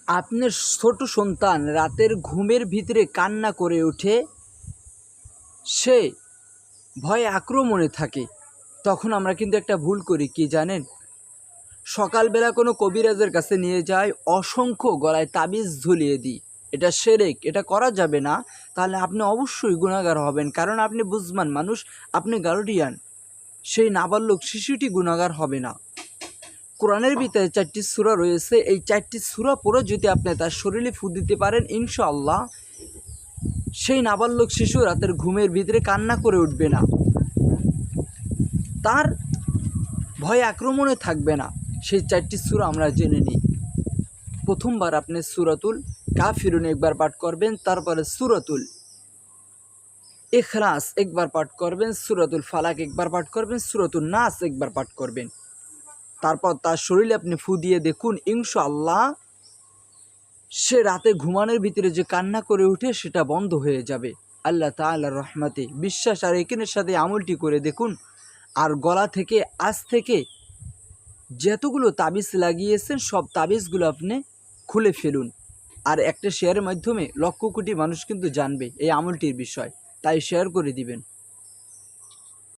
আপনার ছোট সন্তান রাতের ঘুমের ভিতরে কান্না করে ওঠে, সে ভয়ে আক্রমণে থাকে, তখন আমরা কিন্তু একটা ভুল করি, কি জানেন? সকালবেলা কোনো কবিরাজের কাছে নিয়ে যায়, অসংখ্য গলায় তাবিজ ঝুলিয়ে দিই। এটা শিরক, এটা করা যাবে না। তাহলে আপনি অবশ্যই গুনাহগার হবেন, কারণ আপনি বুঝমান মানুষ, আপনি গার্ডিয়ান, সেই নাবালক শিশুটি গুনাহগার হবে না। কোরআনের ভিতরে 4টি সূরা রয়েছে, এই 4টি সূরা পড়ে যদি আপনি তার শরীরে ফু দিতে পারেন, ইনশাআল্লাহ সেই নাবালক শিশু রাতের ঘুমের ভিতরে কান্না করে উঠবে না, তার ভয় আক্রমণে থাকবে না। সেই 4টি সূরা আমরা জেনে নিই। প্রথমবার আপনি সূরাতুল কাফিরুন একবার পাঠ করবেন, তারপরে সূরাতুল ইখলাস একবার পাঠ করবেন, সূরাতুল ফালাক একবার পাঠ করবেন, সূরাতুন নাস একবার পাঠ করবেন। তারপর তার শরীরে আপনি ফু দিয়ে দেখুন, ইনশাআল্লাহ সে রাতে ঘুমানোর ভিতরে যে কান্না করে উঠে সেটা বন্ধ হয়ে যাবে আল্লাহ তাআলার রহমতে। বিশ্বাস আর একিনের সাথে আমলটি করে দেখুন। আর গলা থেকে আজ থেকে যতগুলো তাবিজ লাগিয়েছেন সব তাবিজগুলো আপনি খুলে ফেলুন। আর একটা শেয়ারের মাধ্যমে লক্ষ কোটি মানুষ কিন্তু জানবে এই আমলটির বিষয়, তাই শেয়ার করে দিবেন।